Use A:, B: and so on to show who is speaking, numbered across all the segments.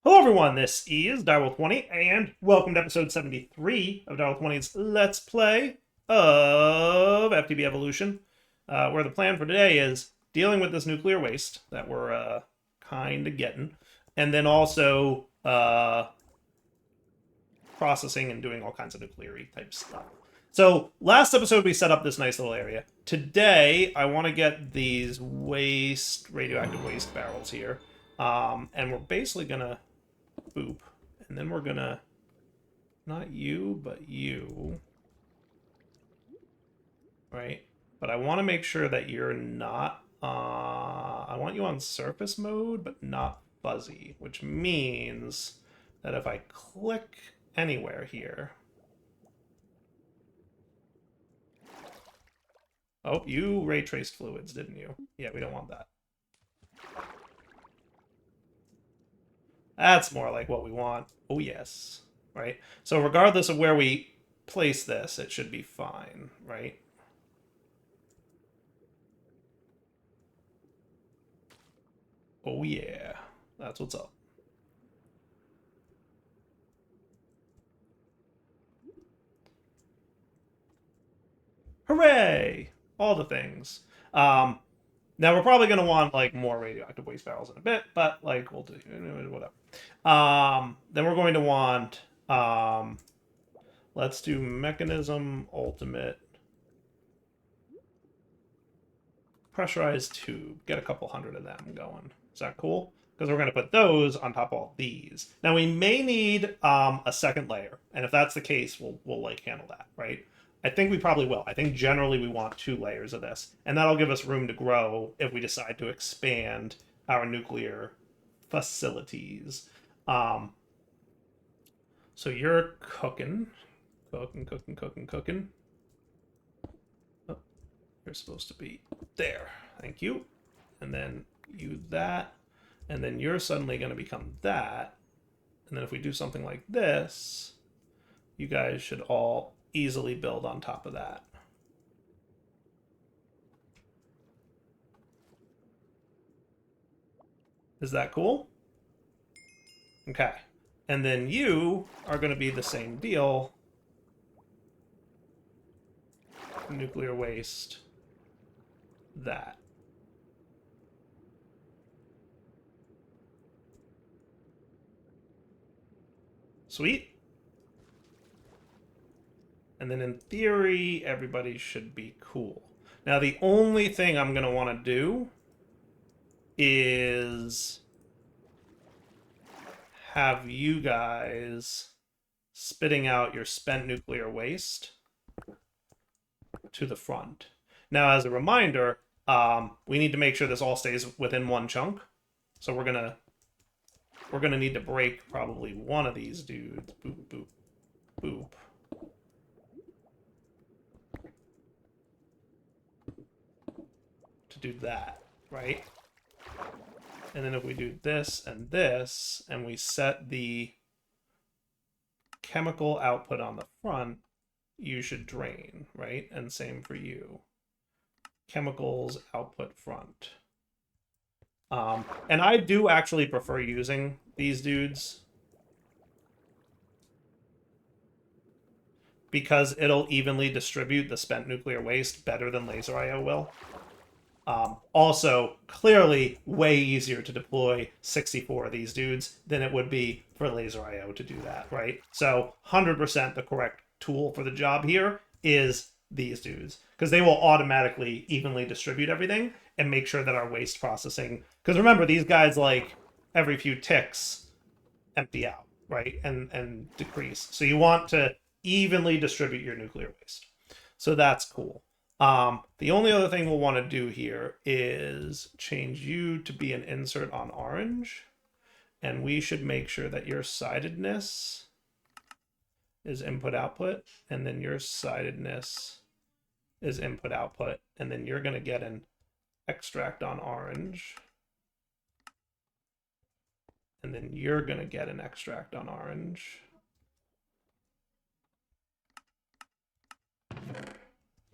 A: Hello everyone, this is Direwolf20, and welcome to episode 73 of Direwolf20's Let's Play of FTB Evolution, where the plan for today is dealing with this nuclear waste that we're kind of getting, and then also processing and doing all kinds of nuclear-y type stuff. So last episode we set up this nice little area. Today I want to get these radioactive waste barrels here, and we're basically gonna boop, and then we're gonna not you but you, right? But I want to make sure that you're not I want you on surface mode but not fuzzy, which means that if I click anywhere here, oh, you ray traced fluids, didn't you? Yeah, we don't want that. That's more like what we want. Oh, yes. Right? So regardless of where we place this, it should be fine, right? Oh, yeah. That's what's up. Hooray! All the things. Now we're probably going to want like more radioactive waste barrels in a bit, but like we'll do whatever. Then we're going to want let's do mechanism ultimate pressurized tube. Get a couple hundred of them going. Is that cool? Because we're going to put those on top of all these. Now we may need a second layer, and if that's the case, we'll like handle that, right? I think we probably will. I think generally we want 2 layers of this, and that'll give us room to grow if we decide to expand our nuclear facilities. So you're cooking. Cooking. Oh, you're supposed to be there. Thank you. And then you that, and then you're suddenly going to become that. And then if we do something like this, you guys should all easily build on top of that. Is that cool? Okay. And then you are going to be the same deal. Nuclear waste. That. Sweet. And then in theory, everybody should be cool. Now, the only thing I'm going to want to do is have you guys spitting out your spent nuclear waste to the front. Now, as a reminder, we need to make sure this all stays within one chunk. So we're gonna need to break probably one of these dudes. Boop, boop, boop. To do that, right? And then if we do this, and we set the chemical output on the front, you should drain, right? And same for you. Chemicals output front. And I do actually prefer using these dudes because it'll evenly distribute the spent nuclear waste better than laser IO will. Also, clearly way easier to deploy 64 of these dudes than it would be for laser IO to do that, right? So 100% the correct tool for the job here is these dudes, because they will automatically evenly distribute everything and make sure that our waste processing, because remember, these guys, like, every few ticks empty out, right? And decrease. So you want to evenly distribute your nuclear waste. So that's cool. The only other thing we'll want to do here is change you to be an insert on orange. And we should make sure that your sidedness is input output. And then your sidedness is input output. And then you're going to get an extract on orange. And then you're going to get an extract on orange.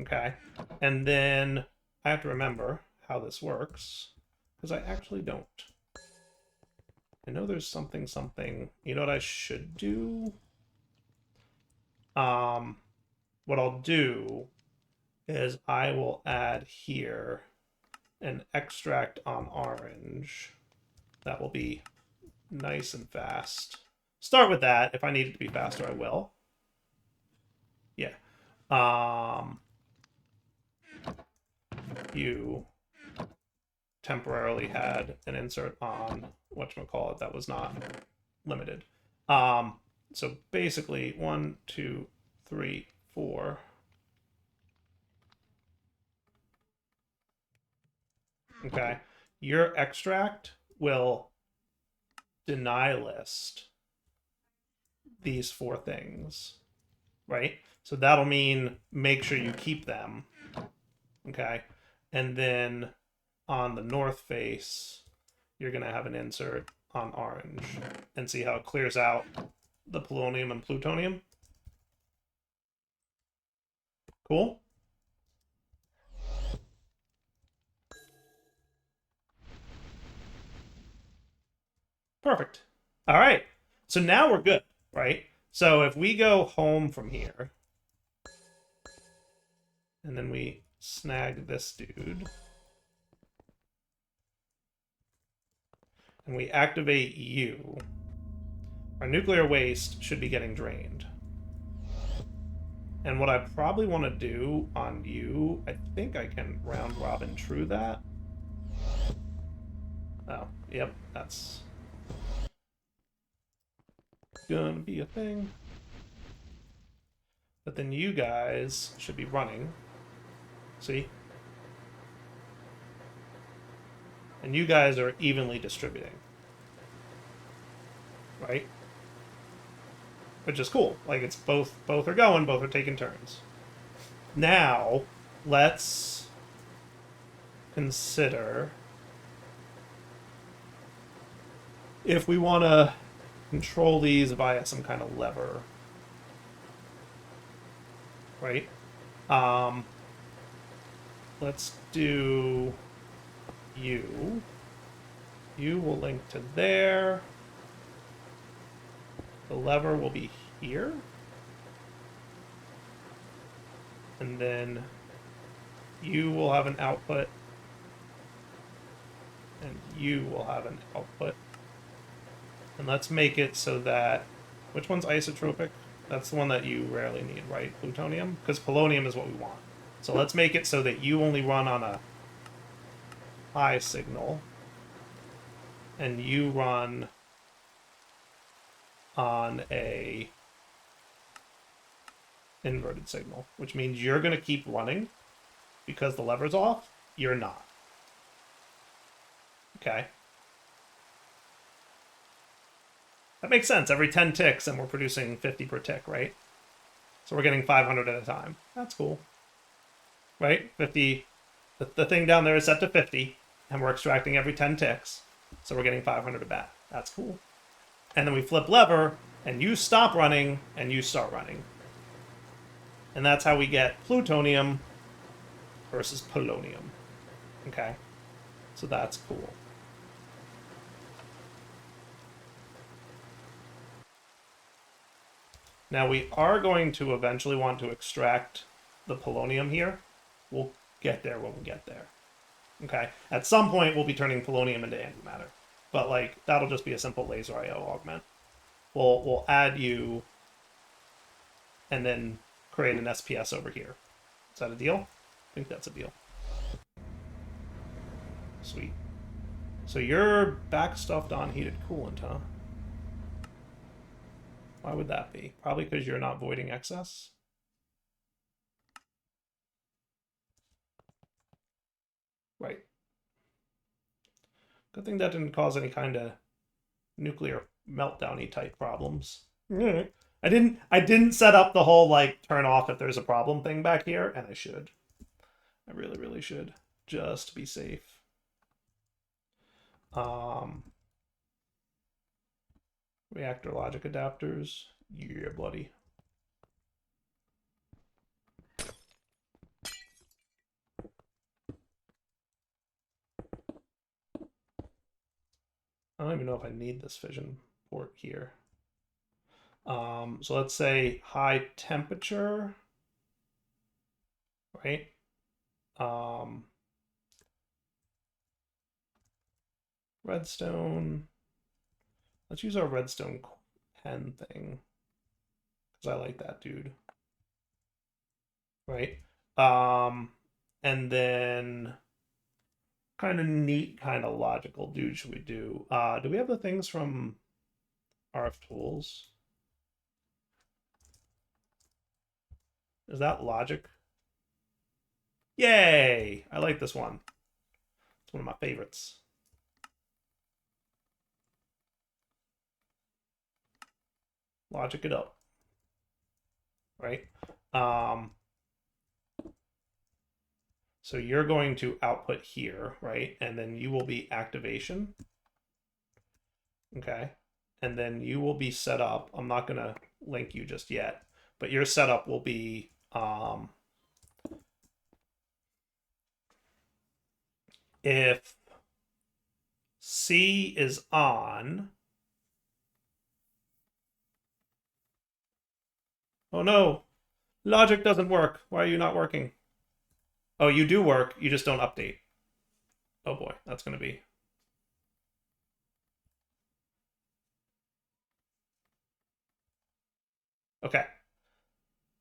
A: Okay, and then I have to remember how this works, because I actually don't. I know there's something. You know what I should do? What I'll do is I will add here an extract on orange. That will be nice and fast. Start with that. If I need it to be faster, I will. Yeah. You temporarily had an insert on whatchamacallit that was not limited. So basically 1, 2, 3, 4. Okay. Your extract will deny list these 4 things, right? So that'll mean make sure you keep them. Okay. And then on the north face, you're going to have an insert on orange and see how it clears out the polonium and plutonium. Cool. Perfect. All right. So now we're good, right? So if we go home from here, and then we snag this dude, and we activate you, our nuclear waste should be getting drained. And what I probably want to do on you, I think I can round robin true that. Oh, yep, that's gonna be a thing. But then you guys should be running. See? And you guys are evenly distributing. Right? Which is cool. Like, it's both are going, both are taking turns. Now, let's consider if we want to control these via some kind of lever. Right? Let's do you. You will link to there. The lever will be here. And then you will have an output. And you will have an output. And let's make it so that... Which one's isotropic? That's the one that you rarely need, right? Plutonium? Because polonium is what we want. So let's make it so that you only run on a high signal. And you run on a inverted signal, which means you're going to keep running because the lever's off. You're not. Okay. That makes sense. Every 10 ticks, and we're producing 50 per tick, right? So we're getting 500 at a time. That's cool. Right? 50. The thing down there is set to 50, and we're extracting every 10 ticks. So we're getting 500 a bat. That's cool. And then we flip lever, and you stop running, and you start running. And that's how we get plutonium versus polonium. Okay? So that's cool. Now we are going to eventually want to extract the polonium here. We'll get there when we get there. Okay? At some point, we'll be turning polonium into antimatter. But, like, that'll just be a simple laser IO augment. We'll add you and then create an SPS over here. Is that a deal? I think that's a deal. Sweet. So you're backstuffed on heated coolant, huh? Why would that be? Probably because you're not voiding excess. Right. Good thing that didn't cause any kind of nuclear meltdowny type problems. I didn't set up the whole like turn off if there's a problem thing back here, and I should. I really should, just to be safe. Reactor logic adapters. Yeah, buddy. Oh don't even know if I need this fission port here. So let's say high temperature, right? Redstone. Let's use our redstone pen thing because I like that dude. Right? And then kind of neat, kind of logical dude should we do? Do we have the things from RF Tools? Is that logic? Yay! I like this one. It's one of my favorites. Logic it up. Right? So you're going to output here, right? And then you will be activation. Okay. And then you will be set up. I'm not going to link you just yet, but your setup will be if C is on. Oh no, logic doesn't work. Why are you not working? Oh, you do work. You just don't update. Oh boy, that's going to be. Okay.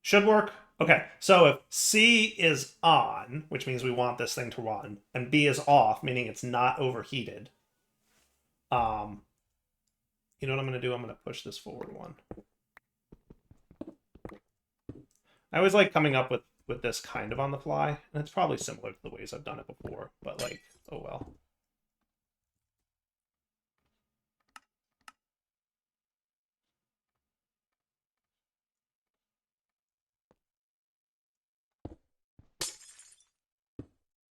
A: Should work. Okay, so if C is on, which means we want this thing to run, and B is off, meaning it's not overheated, you know what I'm going to do? I'm going to push this forward one. I always like coming up with this kind of on the fly, and it's probably similar to the ways I've done it before, but like, oh well.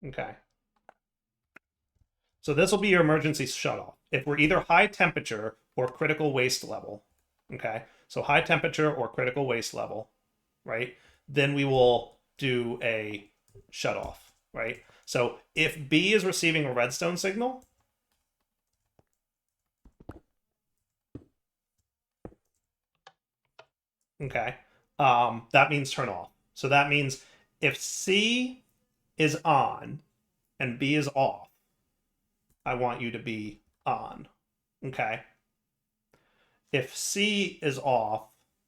A: Okay. So this will be your emergency shutoff. If we're either high temperature or critical waste level, okay? So high temperature or critical waste level, right? Then we will do a shutoff, right? So if B is receiving a redstone signal, okay, that means turn off. So that means if C is on and B is off, I want you to be on, okay? If C is off,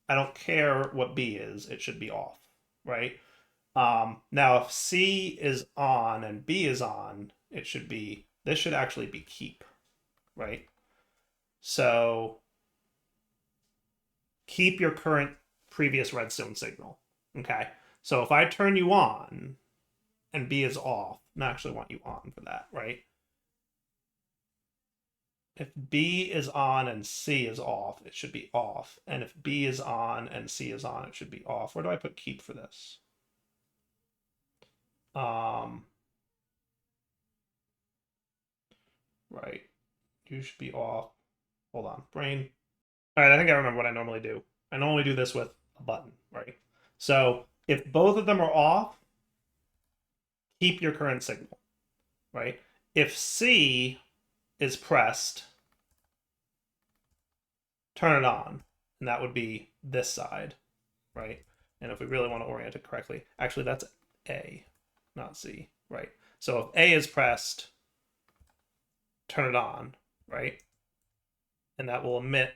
A: I don't care what B is, it should be off, right? Now, if C is on and B is on, it should be, this should actually be keep, right? So keep your current previous redstone signal, okay? So if I turn you on and B is off, I actually want you on for that, right? If B is on and C is off, it should be off. And if B is on and C is on, it should be off. Where do I put keep for this? Right. You should be off. Hold on. Brain. All right, I think I remember what I normally do. I normally do this with a button, right? So if both of them are off, keep your current signal, right? If C is pressed, turn it on, and that would be this side, right? And if we really want to orient it correctly, actually that's A, not C, right? So if A is pressed, turn it on, right? And that will emit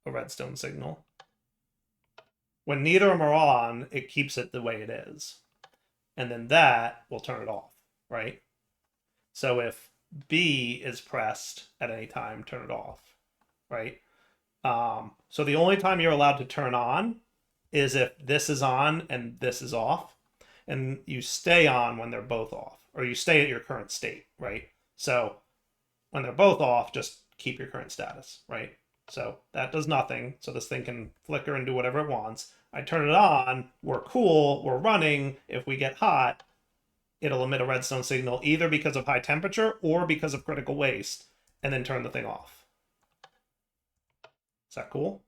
A: a redstone signal. When neither of them are on, it keeps it the way it is. And then that will turn it off, right? So if B is pressed at any time, turn it off, right? So the only time you're allowed to turn on is if this is on and this is off, and you stay on when they're both off, or you stay at your current state, right? So when they're both off, just keep your current status, right? So that does nothing. So this thing can flicker and do whatever it wants. I turn it on, we're cool, we're running. If we get hot, it'll emit a redstone signal either because of high temperature or because of critical waste, and then turn the thing off. Is that cool?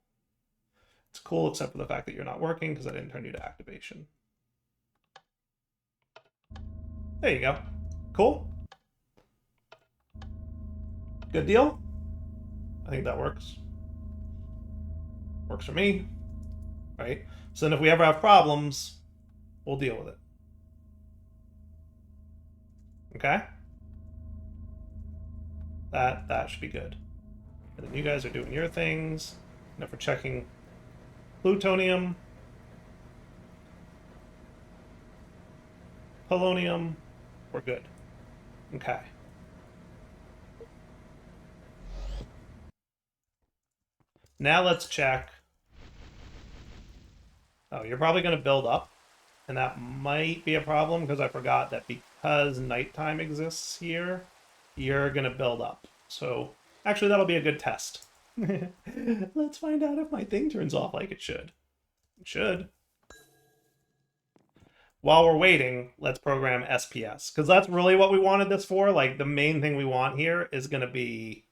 A: It's cool except for the fact that you're not working because I didn't turn you to activation. There you go. Cool. Good deal? I think that works. Works for me, right? So then if we ever have problems, we'll deal with it. Okay? That should be good. And then you guys are doing your things. And if we're checking plutonium, polonium, we're good. Okay. Now let's check. Oh, you're probably going to build up. And that might be a problem because I forgot that because nighttime exists here, you're going to build up. So actually, that'll be a good test. Let's find out if my thing turns off like it should. It should. While we're waiting, let's program SPS because that's really what we wanted this for. Like the main thing we want here is going to be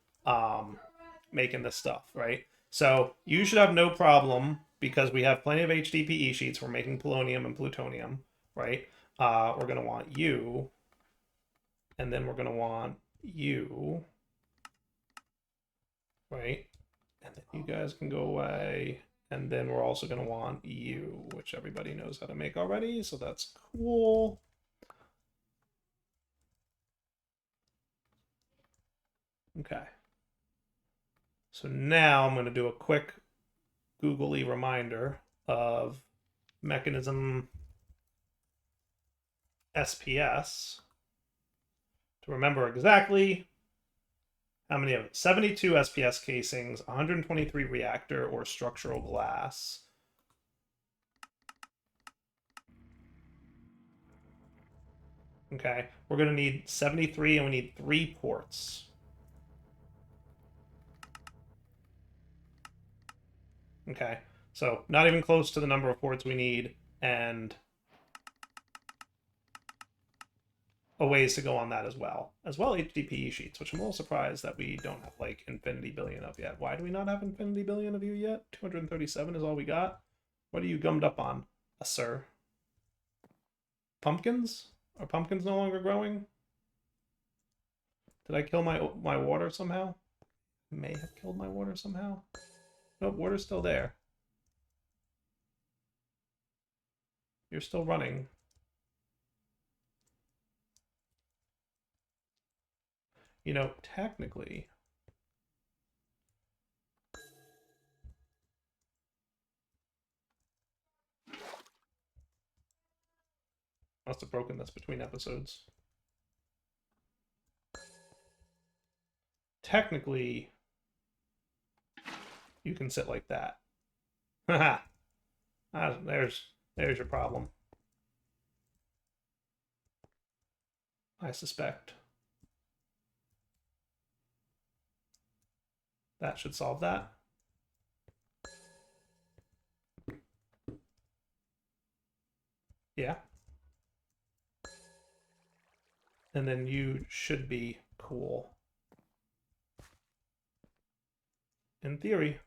A: making this stuff, right? So you should have no problem because we have plenty of HDPE sheets for making polonium and plutonium, right? We're going to want you, and then we're going to want you, right? And then you guys can go away. And then we're also going to want you, which everybody knows how to make already, so that's cool. Okay. So now I'm going to do a quick googly reminder of mechanism SPS to remember exactly how many of it. 72 SPS casings, 123 reactor or structural glass. Okay, we're going to need 73 and we need 3 ports. Okay, so not even close to the number of ports we need, and a ways to go on that as well. As well, HDPE sheets, which I'm a little surprised that we don't have, like, infinity billion of yet. Why do we not have infinity billion of you yet? 237 is all we got? What are you gummed up on, sir? Pumpkins? Are pumpkins no longer growing? Did I kill my water somehow? May have killed my water somehow. Nope, water's still there. You're still running. You know, technically... Must have broken this between episodes. Technically, you can sit like that. Haha. There's your problem. I suspect. That should solve that. Yeah. And then you should be cool. In theory.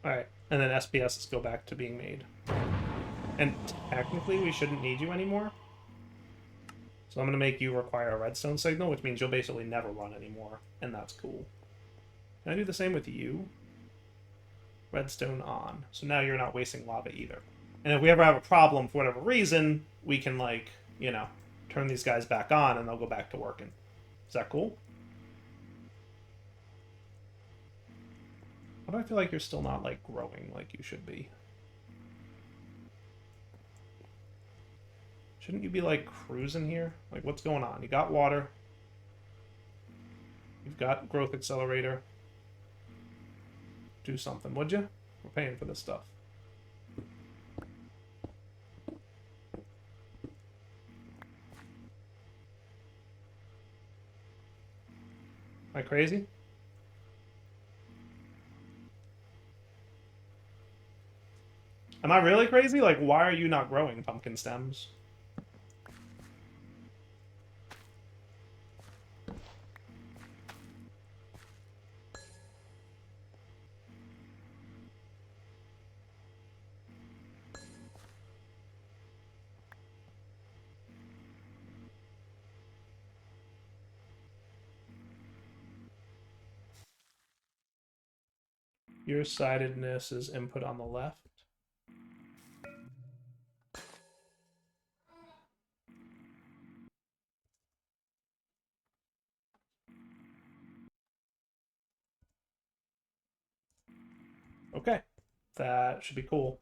A: Alright, and then SPSs go back to being made. And technically we shouldn't need you anymore. So I'm going to make you require a redstone signal, which means you'll basically never run anymore, and that's cool. Can I do the same with you? Redstone on. So now you're not wasting lava either. And if we ever have a problem for whatever reason, we can, like, you know, turn these guys back on and they'll go back to working. Is that cool? Why do I feel like you're still not, like, growing like you should be? Shouldn't you be, like, cruising here? Like, what's going on? You got water. You've got growth accelerator. Do something, would you? We're paying for this stuff. Am I crazy? Am I really crazy? Like, why are you not growing pumpkin stems? Your sidedness is input on the left. Okay. That should be cool.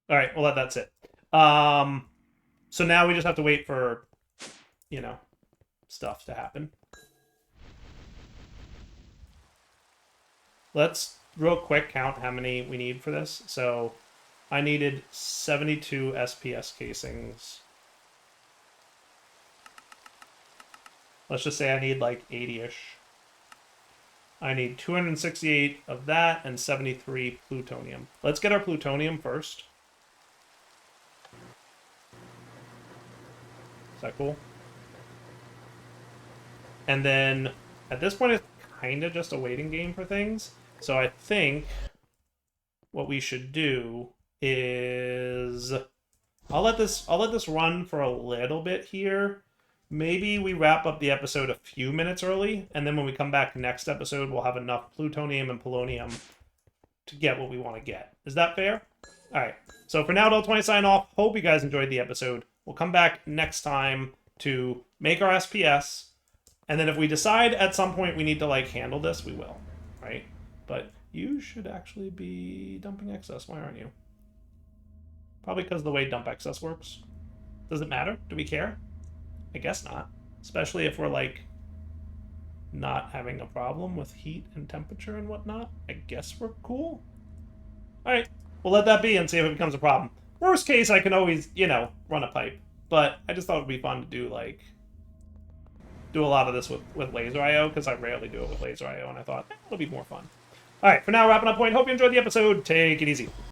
A: All right, well, that's it. So now we just have to wait for, you know, stuff to happen. Let's real quick count how many we need for this. So I needed 72 SPS casings. Let's just say I need like 80-ish. I need 268 of that and 73 plutonium. Let's get our plutonium first. Is that cool? And then at this point, it's kind of just a waiting game for things. So I think what we should do is I'll let this run for a little bit here. Maybe we wrap up the episode a few minutes early, and then when we come back next episode, we'll have enough plutonium and polonium to get what we want to get. Is that fair? All right. So for now, Adult20 sign off. Hope you guys enjoyed the episode. We'll come back next time to make our SPS, and then if we decide at some point we need to like handle this, we will, right? But you should actually be dumping excess. Why aren't you? Probably because of the way dump excess works. Does it matter? Do we care? I guess not. Especially if we're like not having a problem with heat and temperature and whatnot. I guess we're cool. Alright, we'll let that be and see if it becomes a problem. Worst case, I can always, you know, run a pipe. But I just thought it would be fun to do like do a lot of this with laser IO, because I rarely do it with laser IO, and I thought it'll be more fun. Alright, for now, wrapping up point. Hope you enjoyed the episode. Take it easy.